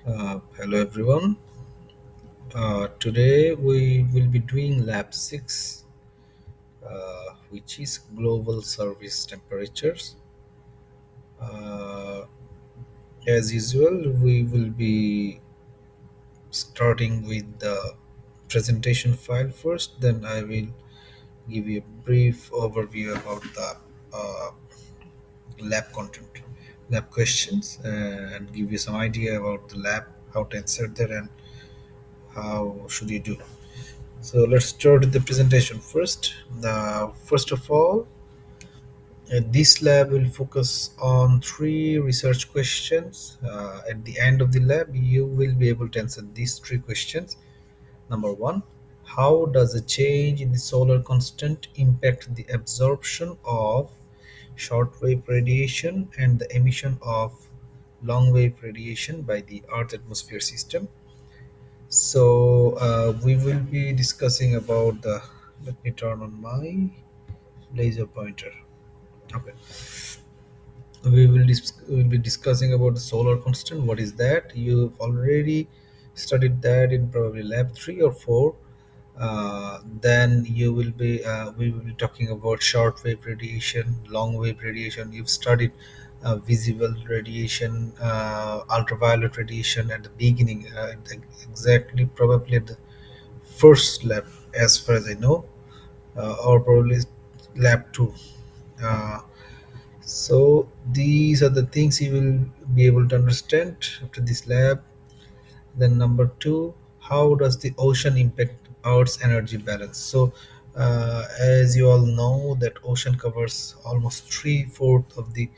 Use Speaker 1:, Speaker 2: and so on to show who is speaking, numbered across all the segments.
Speaker 1: Hello everyone. Today we will be doing lab 6, which is global service temperatures. Uh, as usual, we will be starting with the presentation file first, then I will give you a brief overview about the uh, lab content, lab questions, and give you some idea about the lab, how to insert there, and how should you do. So let's start with the presentation first. First of all, this lab will focus on three research questions. At the end of the lab, you will be able to answer these three questions. Number one, how does a change in the solar constant impact the absorption of shortwave radiation and the emission of long-wave radiation by the Earth atmosphere system? So we will be discussing about the. Let me turn on my laser pointer. Okay, we will be discussing about the solar constant. What is that? You've already studied that in probably lab 3 or 4. Then we will be talking about short wave radiation, long wave radiation. You've studied visible radiation, ultraviolet radiation at the beginning, exactly probably at the first lab, as far as I know, or probably lab 2. Uh, so these are the things you will be able to understand after this lab. Then number 2, how does the ocean impact Earth's energy balance? So as you all know that ocean covers almost 3/4 of the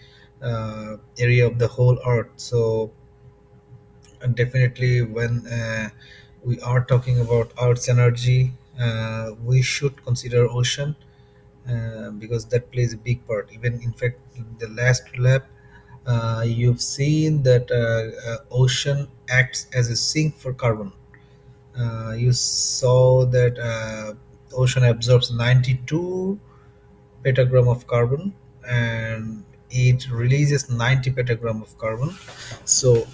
Speaker 1: area of the whole Earth. So definitely when we are talking about Earth's energy, we should consider ocean because that plays a big part. Even in fact, in the last lab, you've seen that ocean acts as a sink for carbon. You saw that ocean absorbs 92 petagram of carbon and it releases 90 petagram of carbon. So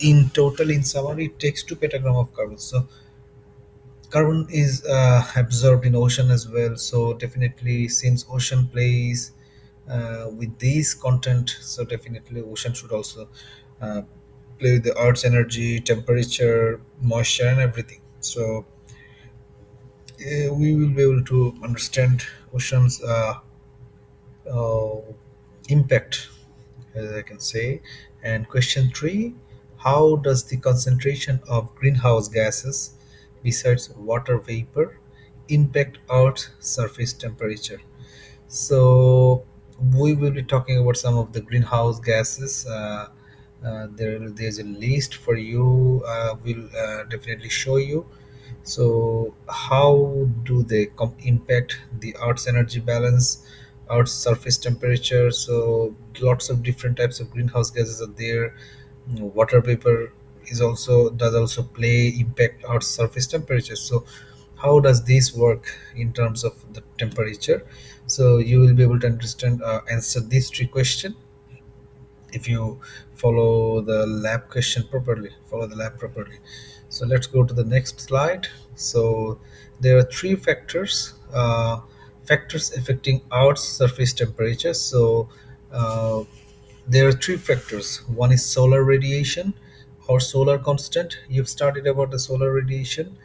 Speaker 1: in total, in summary, it takes 2 petagram of carbon. So carbon is absorbed in ocean as well. So definitely, since ocean plays with this content, so definitely ocean should also uh, play with the earth's energy, temperature, moisture, and everything. So we will be able to understand ocean's uh, impact, as I can say. And question 3, how does the concentration of greenhouse gases, besides water vapor, impact Earth's surface temperature? So we will be talking about some of the greenhouse gases. There's a list for you. We'll definitely show you. So how do they impact the Earth's energy balance, Earth's surface temperature? So lots of different types of greenhouse gases are there. Water vapor does also play impact Earth's surface temperature. So how does this work in terms of the temperature? So you will be able to understand answer these three questions if you follow the lab properly. So let's go to the next slide. So there are three factors affecting Earth's surface temperature. So uh, there are three factors. One is solar radiation or solar constant. You've studied about the solar radiation.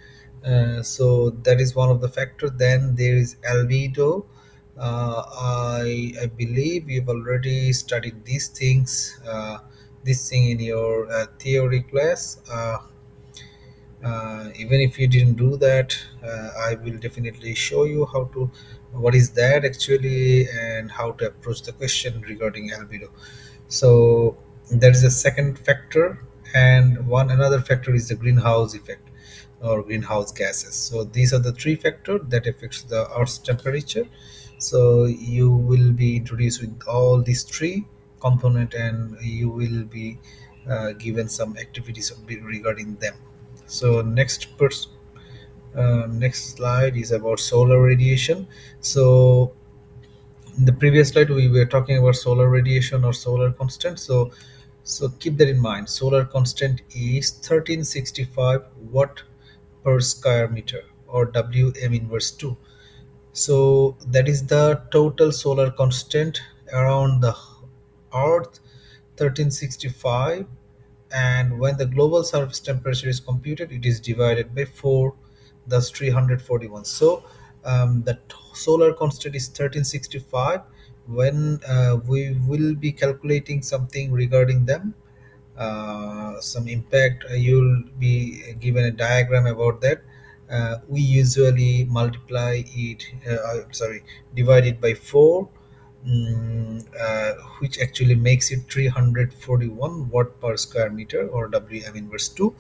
Speaker 1: So that is one of the factors. Then there is albedo. I believe you've already studied these things, this thing in your theory class. Even if you didn't do that, I will definitely show you how to what is that actually and how to approach the question regarding albedo. So that is the second factor, and one another factor is the greenhouse effect or greenhouse gases. So these are the three factors that affects the Earth's temperature. So you will be introduced with all these three component, and you will be given some activities regarding them. So next slide is about solar radiation. So in the previous slide we were talking about solar radiation or solar constant. So So keep that in mind. Solar constant is 1365 watt per square meter, or Wm inverse 2. So that is the total solar constant around the earth, 1365. And when the global surface temperature is computed, it is divided by 4, thus 341. So the solar constant is 1365. When we will be calculating something regarding them, some impact, you'll be given a diagram about that. We usually multiply it, sorry, divide it by 4, which actually makes it 341 watt per square meter, or Wm inverse 2.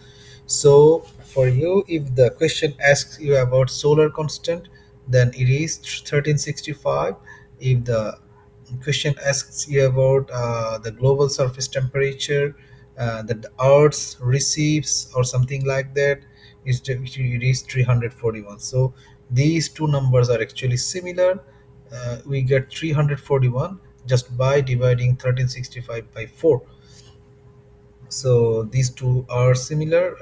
Speaker 1: So for you, if the question asks you about solar constant, then it is 1365. If the question asks you about the global surface temperature that the earth receives, or something like that, it is 341. So these two numbers are actually similar. We get 341 just by dividing 1365 by 4. So these two are similar,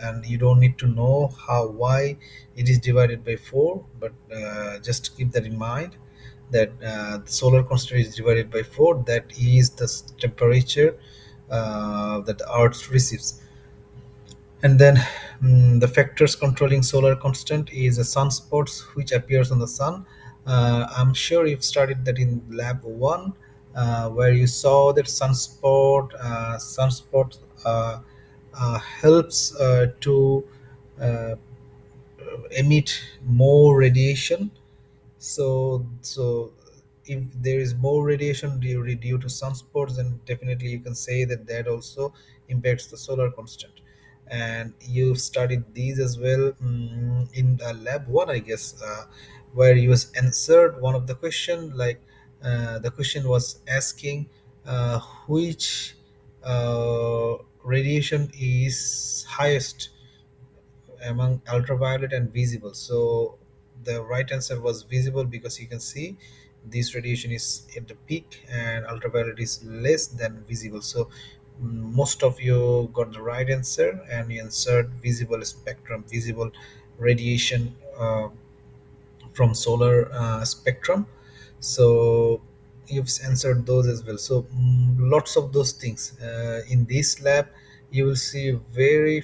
Speaker 1: and you don't need to know how, why it is divided by 4, but just keep that in mind, that the solar constant is divided by 4. That is the temperature that the earth receives. And then the factors controlling solar constant is the sunspots which appears on the sun. I'm sure you've studied that in lab 1, where you saw that sunspot helps to uh, emit more radiation. So if there is more radiation due to sunspots, then definitely you can say that that also impacts the solar constant. And you've studied these as well, in lab 1, I guess, where you has answered one of the question, like the question was asking which radiation is highest among ultraviolet and visible. So the right answer was visible, because you can see this radiation is at the peak and ultraviolet is less than visible. So most of you got the right answer, and you answered visible spectrum, visible radiation from solar spectrum. So you've answered those as well. So lots of those things in this lab. You will see very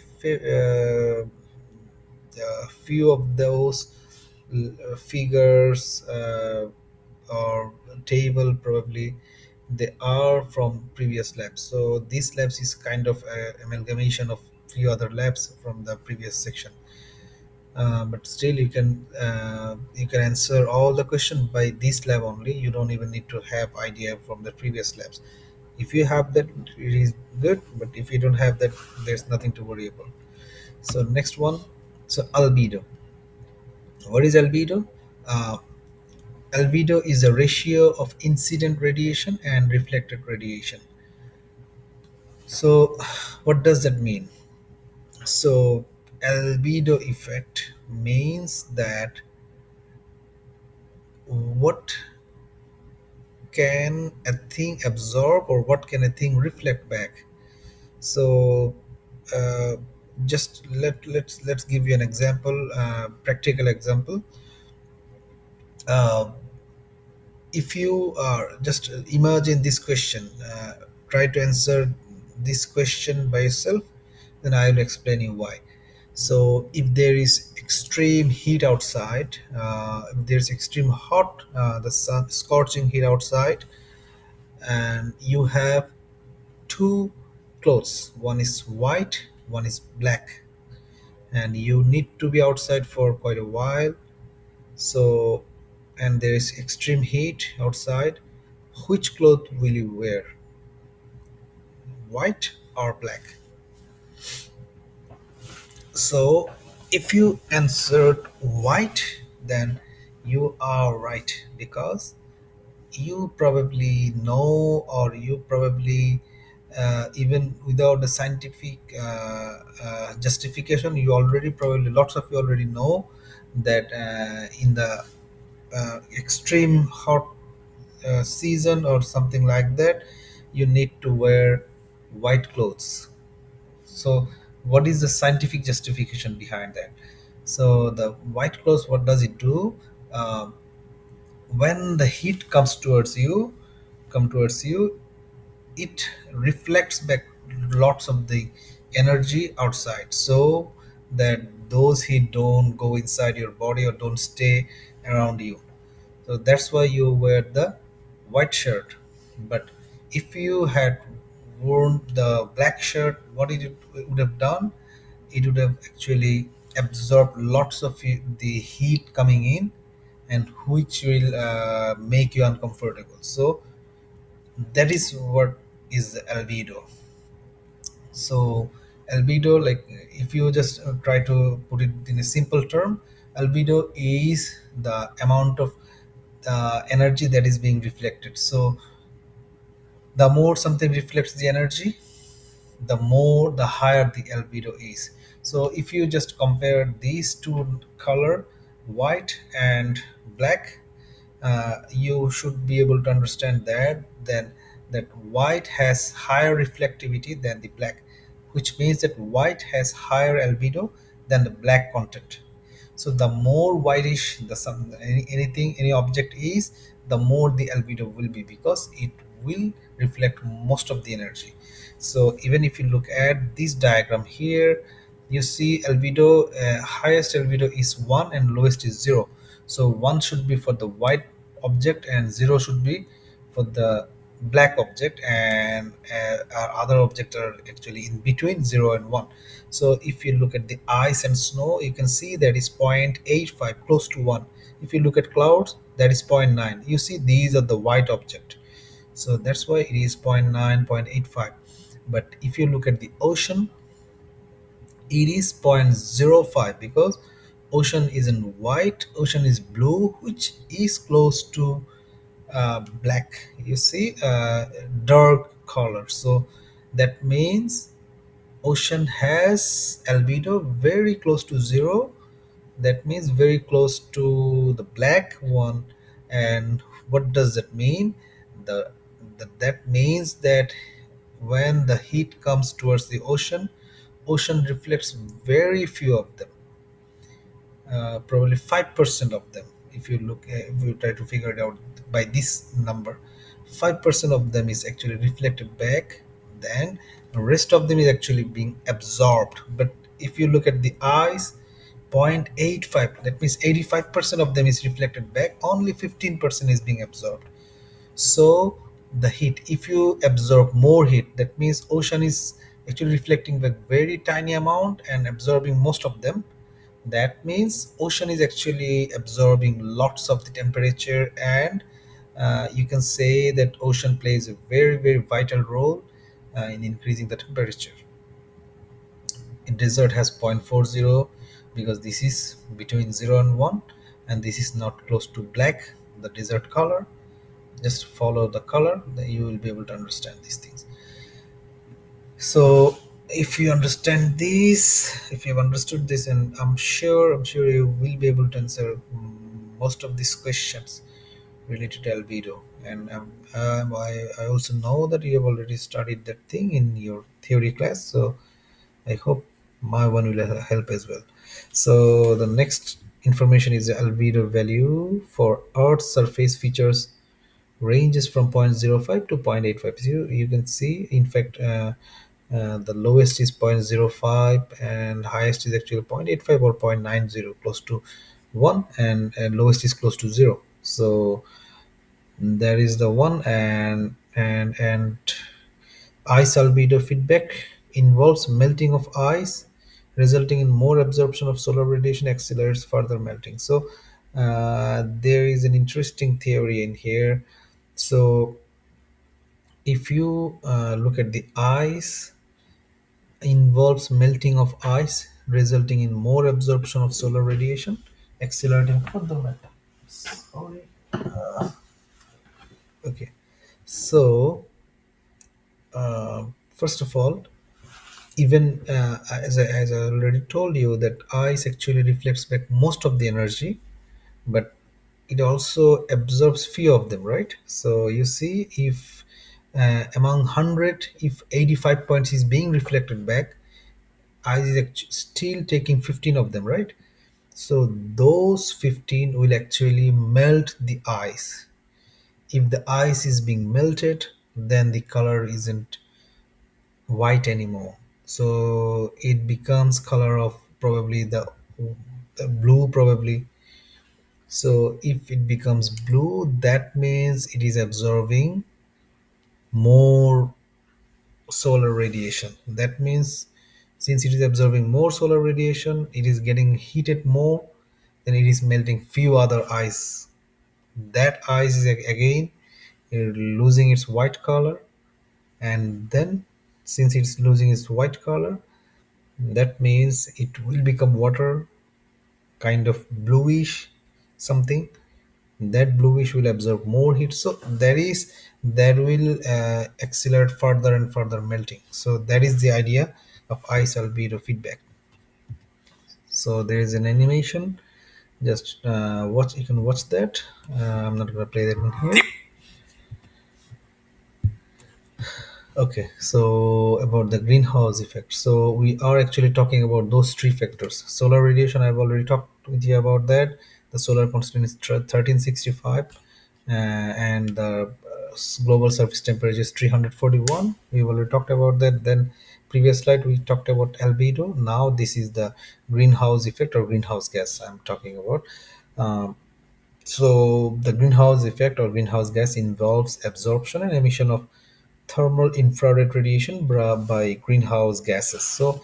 Speaker 1: few of those figures, or table, probably they are from previous labs. So these labs is kind of amalgamation of few other labs from the previous section. But still you can answer all the question by this lab only. You don't even need to have idea from the previous labs. If you have that, it is good, but if you don't have that, there's nothing to worry about. So next one. So albedo. What is albedo? uh, Albedo is a ratio of incident radiation and reflected radiation. So what does that mean? So albedo effect means that what can a thing absorb, or what can a thing reflect back. So uh, just let's give you an example, practical example. uh, if you are just imagine this question, try to answer this question by yourself, then I will explain you why. So if there is extreme heat outside, if there's extreme hot, the sun scorching heat outside, and you have two clothes, one is white, one is black, and you need to be outside for quite a while. So, and there is extreme heat outside, which cloth will you wear, white or black? So if you answered white, then you are right, because you probably know, or you probably even without the scientific justification, you already, probably lots of you already know that in the extreme hot season or something like that, you need to wear white clothes. So what is the scientific justification behind that? So the white clothes, what does it do? Um, when the heat comes towards you, come towards you, it reflects back lots of the energy outside, so that those heat don't go inside your body or don't stay around you. So that's why you wear the white shirt. But if you had worn the black shirt, what it would have done, it would have actually absorbed lots of the heat coming in, and which will make you uncomfortable. So that is what is the albedo. So albedo, like, if you just try to put it in a simple term, albedo is the amount of energy that is being reflected. So the more something reflects the energy, the more, the higher the albedo is. So if you just compare these two color, white and black, you should be able to understand that then that white has higher reflectivity than the black, which means that white has higher albedo than the black content. So the more whitish the anything, any object is, the more the albedo will be, because it will reflect most of the energy. So even if you look at this diagram here, you see albedo, highest albedo is 1 and lowest is 0. So 1 should be for the white object and 0 should be for the black object, and our other objects are actually in between 0 and 1. So if you look at the ice and snow, you can see that is 0.85, close to 1. If you look at clouds, that is zero point 0.9. You see these are the white object, so that's why it is zero point 0.9, 0.85. But if you look at the ocean, it is zero point zero 0.05, because ocean isn't white, ocean is blue, which is close to black. You see dark color. So that means ocean has albedo very close to 0. That means very close to the black one. And what does that mean? That means that when the heat comes towards the ocean, ocean reflects very few of them, probably 5% of them. If you look, if you try to figure it out by this number, 5% of them is actually reflected back, then the rest of them is actually being absorbed. But if you look at the eyes, 0.85, that means 85% of them is reflected back, only 15% is being absorbed. So the heat, if you absorb more heat, that means ocean is actually reflecting back very tiny amount and absorbing most of them. That means ocean is actually absorbing lots of the temperature, and you can say that ocean plays a very very vital role in increasing the temperature. In desert has 0.40, because this is between 0 and 1, and this is not close to black, the desert color. Just follow the color, then you will be able to understand these things. So if you understand this, if you've understood this, and I'm sure you will be able to answer most of these questions related to albedo. And I also know that you have already studied that thing in your theory class, so I hope my one will help as well. So the next information is the albedo value for earth's surface features ranges from zero point zero 0.05 to 0.85. You can see, in fact, the lowest is zero point zero 0.05 and highest is actually 0.85 or 0.90, close to 1, and lowest is close to 0. So there is the one. And ice albedo feedback involves melting of ice, resulting in more absorption of solar radiation, accelerates further melting. So there is an interesting theory in here. So if you look at the ice, involves melting of ice, resulting in more absorption of solar radiation, accelerating further melting. Sorry. Okay. So first of all, even as I already told you, that ice actually reflects back most of the energy, but it also absorbs few of them, right? So you see, if Among 100, if 85 points is being reflected back, ice is still taking 15 of them, right? So those 15 will actually melt the ice. If the ice is being melted, then the color isn't white anymore. So it becomes color of probably the blue probably. So if it becomes blue, that means it is absorbing more solar radiation. That means since it is absorbing more solar radiation, it is getting heated more, then it is melting few other ice. That ice is again losing its white color, and then since it's losing its white color, that means it will become water, kind of bluish something. That bluish will absorb more heat, so that will accelerate further and further melting. So that is the idea of ice albedo feedback. So there is an animation, just watch, you can watch that. I'm not going to play that one here. Okay, so about the greenhouse effect. So we are actually talking about those three factors. Solar radiation, I've already talked with you about that. The solar constant is 1365, and the global surface temperature is 341. We've already talked about that. Then previous slide we talked about albedo. Now this is the greenhouse effect or greenhouse gas I'm talking about. Um, so the greenhouse effect or greenhouse gas involves absorption and emission of thermal infrared radiation by greenhouse gases. So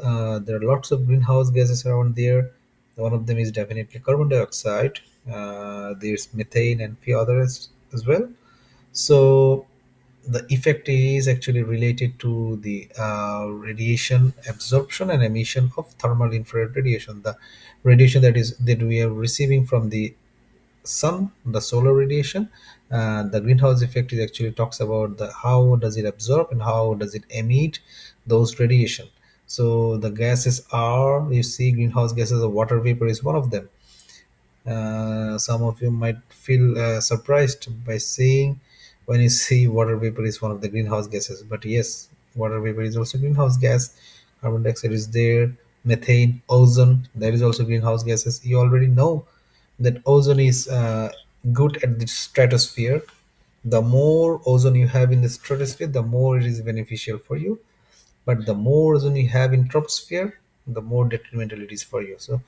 Speaker 1: there are lots of greenhouse gases around there. One of them is definitely carbon dioxide. There's methane and few others as well. So the effect is actually related to the radiation absorption and emission of thermal infrared radiation, the radiation that we are receiving from the sun, the solar radiation. The greenhouse effect is actually talks about the how does it absorb and how does it emit those radiation. So the gases are, you see, greenhouse gases, or water vapor is one of them. Some of you might feel surprised by seeing when you see water vapor is one of the greenhouse gases, but yes, water vapor is also greenhouse gas. Carbon dioxide is there, methane, ozone, that is also greenhouse gases. You already know that ozone is good at the stratosphere. The more ozone you have in the stratosphere, the more it is beneficial for you, but the more ozone you have in troposphere, the more detrimental it is for you. So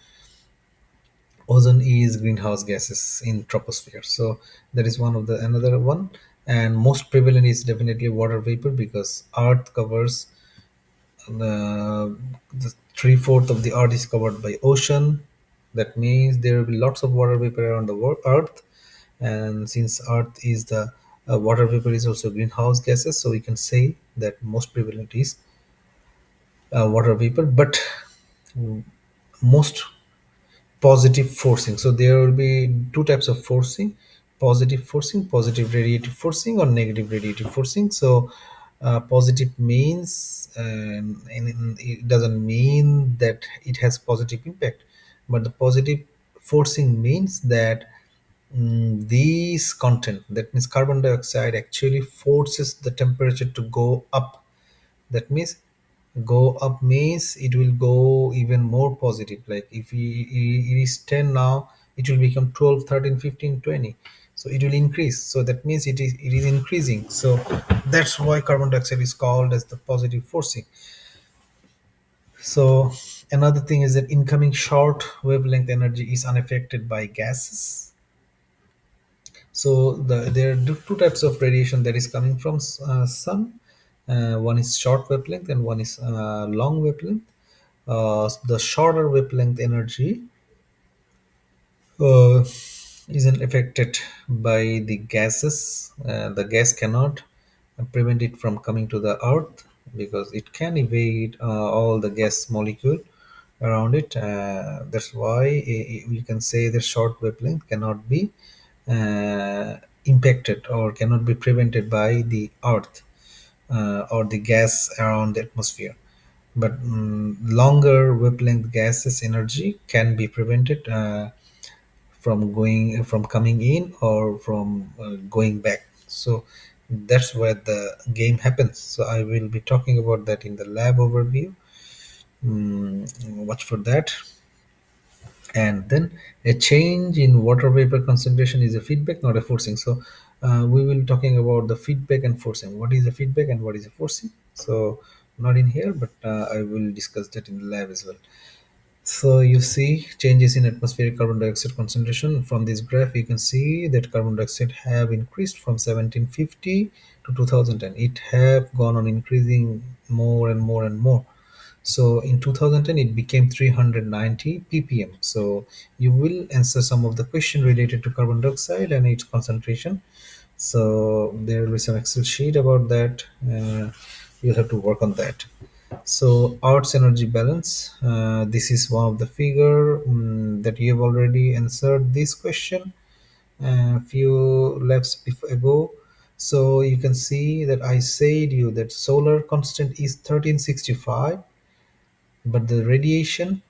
Speaker 1: ozone is greenhouse gases in troposphere. So that is one of the another one, and most prevalent is definitely water vapor, because earth covers the three-fourth of the earth is covered by ocean. That means there will be lots of water vapor around the earth, and since earth is the water vapor is also greenhouse gases, so we can say that most prevalent is water vapor. But most positive forcing, so there will be two types of forcing: positive forcing, positive radiative forcing, or negative radiative forcing. So positive means and it doesn't mean that it has positive impact, but the positive forcing means that these content, that means carbon dioxide, actually forces the temperature to go up. That means go up means it will go even more positive. Like if it is 10 now, it will become 12, 13, 15, 20. So it will increase, so that means it is increasing. So that's why carbon dioxide is called as the positive forcing. So another thing is that incoming short wavelength energy is unaffected by gases. So there are two types of radiation that is coming from sun. One is short wavelength and one is long wavelength. The shorter wavelength energy uh, isn't affected by the gases. The gas cannot prevent it from coming to the earth, because it can evade all the gas molecule around it. That's why we can say the short wavelength cannot be impacted or cannot be prevented by the earth or the gas around the atmosphere. But longer wavelength gases energy can be prevented from coming in or from going back. So That's where the game happens. So I will be talking about that in the lab overview. Watch for that. And then a change in water vapor concentration is a feedback, not a forcing. So we will talking about the feedback and forcing. What is a feedback and what is a forcing? So not in here, but I will discuss that in the lab as well. So you see changes in atmospheric carbon dioxide concentration. From this graph, you can see that carbon dioxide have increased from 1750 to 2010. It have gone on increasing more and more and more. So in 2010, it became 390 ppm. So you will answer some of the question related to carbon dioxide and its concentration. So there will be some Excel sheet about that. You'll have to work on that. So Earth's energy balance. This is one of the figure that you have already answered this question a few laps ago. So you can see that I said you that solar constant is 1365, but the radiation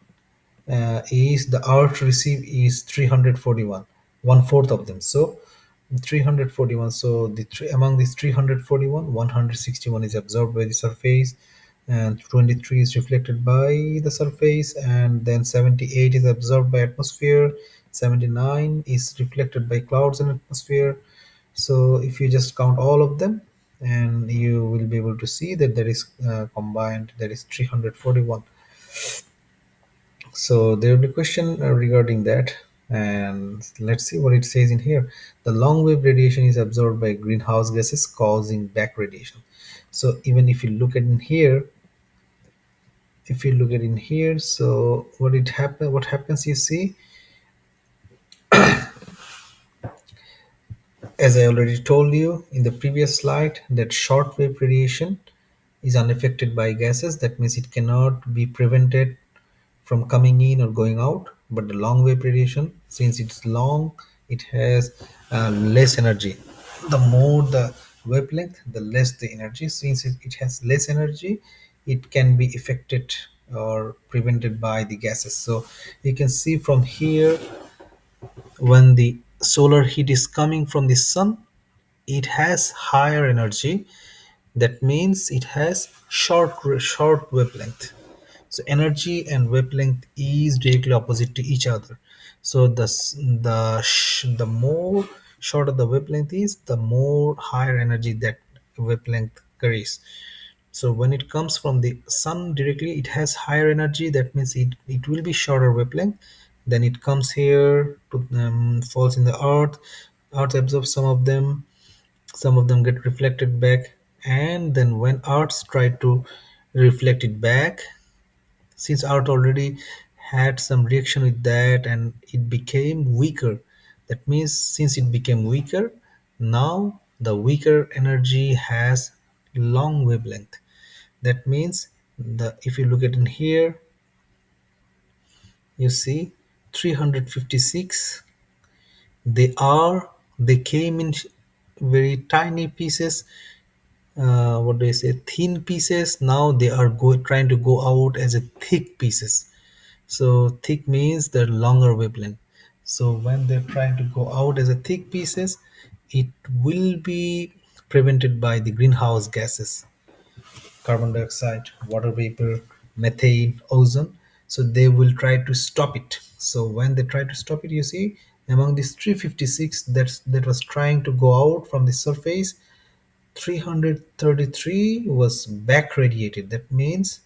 Speaker 1: is the Earth receive is 341, one fourth of them. So 341. So among these 341, 161 is absorbed by the surface, and 23 is reflected by the surface, and then 78 is absorbed by atmosphere, 79 is reflected by clouds and atmosphere. So if you just count all of them, and you will be able to see that there is combined, there is 341. So there will be question regarding that, and let's see what it says in here. The long wave radiation is absorbed by greenhouse gases, causing back radiation. So even if you look at in here, if you look at in here, so what happens, you see, as I already told you in the previous slide, that short wave radiation is unaffected by gases. That means it cannot be prevented from coming in or going out. But the long wave radiation, since it's long, it has less energy. The more the wavelength, the less the energy. Since it has less energy, it can be affected or prevented by the gases. So you can see from here, when the solar heat is coming from the sun, it has higher energy. That means it has short wavelength. So energy and wavelength is directly opposite to each other. So the more shorter the wavelength is, the more higher energy that wavelength carries. So when it comes from the sun directly, it has higher energy. That means it will be shorter wavelength. Then it comes here to falls in the earth. Earth absorbs some of them get reflected back, and then when arts try to reflect it back, since art already had some reaction with that and it became weaker. That means since it became weaker, now the weaker energy has long wavelength. That means the if you look at in here, you see 356, they came in very tiny pieces. What do I say, thin pieces. Now they are trying to go out as a thick pieces. So thick means the longer wavelength. So when they're trying to go out as a thick pieces, it will be prevented by the greenhouse gases, carbon dioxide, water vapor, methane, ozone. So they will try to stop it. So when they try to stop it, you see, among these 356 that was trying to go out from the surface, 333 was back radiated. That means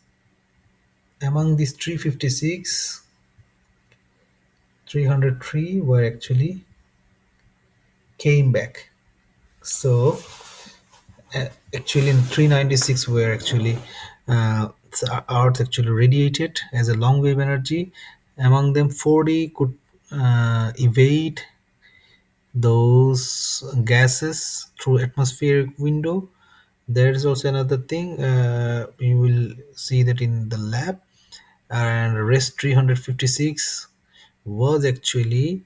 Speaker 1: among these 356, 303 were actually came back. So actually in 396 were actually earth actually radiated as a long wave energy. Among them 40 could evade those gases through atmospheric window. There is also another thing, you will see that in the lab. And rest 356 was actually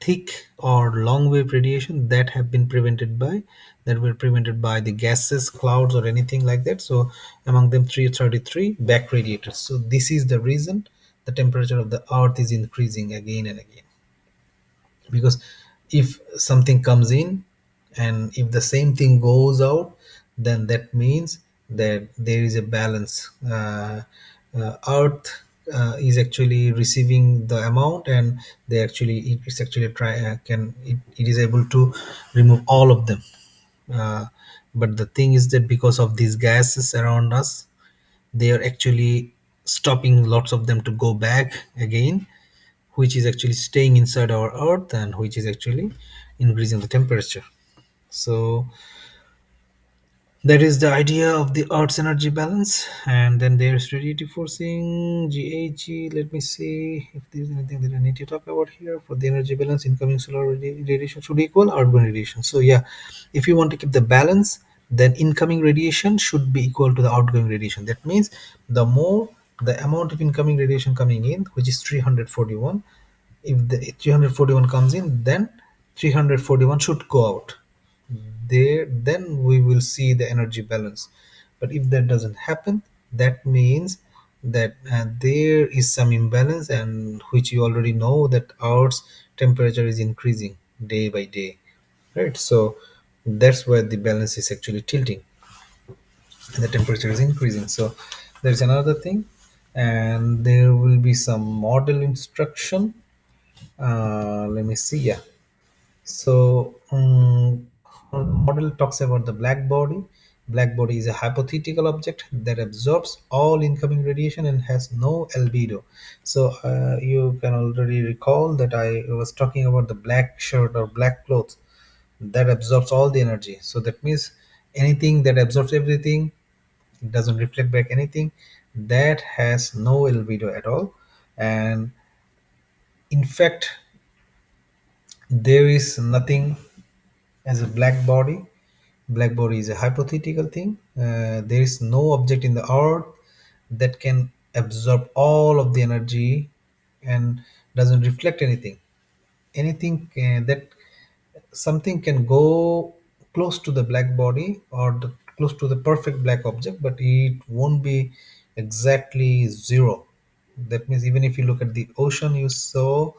Speaker 1: thick or long wave radiation that were prevented by the gases, clouds, or anything like that. So among them 333 back radiators. So this is the reason the temperature of the earth is increasing again and again, because if something comes in and if the same thing goes out, then that means that there is a balance. Earth is actually receiving the amount, and it's actually try can it is able to remove all of them. uh, but the thing is that because of these gases around us, they are actually stopping lots of them to go back again, which is actually staying inside our earth, and which is actually increasing the temperature. So that is the idea of the Earth's energy balance. And then there's radiative forcing, GHG. Let me see if there's anything that I need to talk about here. For the energy balance, incoming solar radiation should equal outgoing radiation. So yeah, if you want to keep the balance, then incoming radiation should be equal to the outgoing radiation. That means the more the amount of incoming radiation coming in, which is 341, if the 341 comes in, then 341 should go out there, then we will see the energy balance. But if that doesn't happen, that means that there is some imbalance, and which you already know that Earth's temperature is increasing day by day, right? So that's where the balance is actually tilting, and the temperature is increasing. So there's another thing, and there will be some model instruction. Let me see. Yeah, so, model talks about the black body. Black body is a hypothetical object that absorbs all incoming radiation and has no albedo. So, you can already recall that I was talking about the black shirt or black clothes that absorbs all the energy. So that means anything that absorbs everything, doesn't reflect back anything, that has no albedo at all. And in fact, there is nothing as a black body. Black body is a hypothetical thing. There is no object in the earth that can absorb all of the energy and doesn't reflect anything. Anything that something can go close to the black body, or close to the perfect black object, but it won't be exactly zero. That means even if you look at the ocean, you saw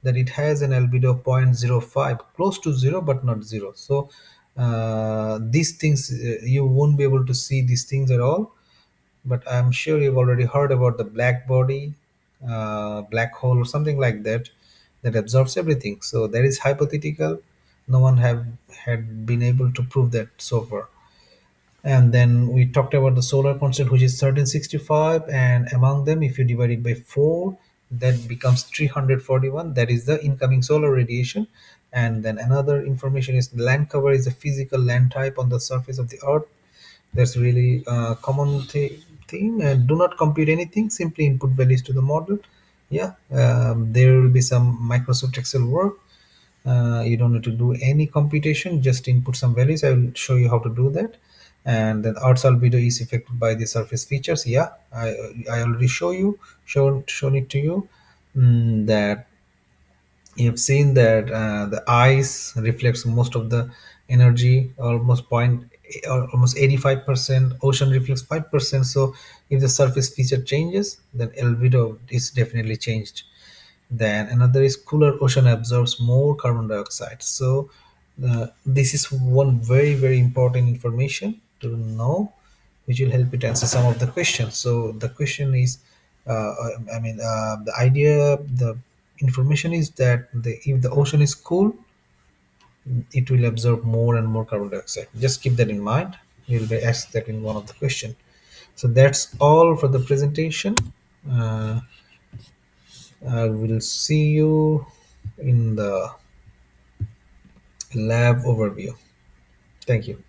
Speaker 1: that it has an albedo of 0.05, close to zero but not zero. So these things, you won't be able to see these things at all. But I'm sure you've already heard about the black body, black hole, or something like that, that absorbs everything. So that is hypothetical. No one have had been able to prove that so far. And then we talked about the solar constant, which is 1365, and among them, if you divide it by 4, that becomes 341. That is the incoming solar radiation. And then another information is land cover is a physical land type on the surface of the earth. That's really a common theme. And do not compute anything, simply input values to the model. Yeah, there will be some Microsoft Excel work. You don't need to do any computation, just input some values. I will show you how to do that. And then Earth's albedo is affected by the surface features. Yeah, I already shown it to you. That you've seen that the ice reflects most of the energy, almost point or almost 85%. Ocean reflects 5%. So if the surface feature changes, then albedo is definitely changed. Then another is cooler ocean absorbs more carbon dioxide. So this is one very very important information to know, which will help you to answer some of the questions. So the question is, the idea, the information is that if the ocean is cool, it will absorb more and more carbon dioxide. Just keep that in mind. You'll be asked that in one of the question. So that's all for the presentation. Uh, I will see you in the lab overview. Thank you.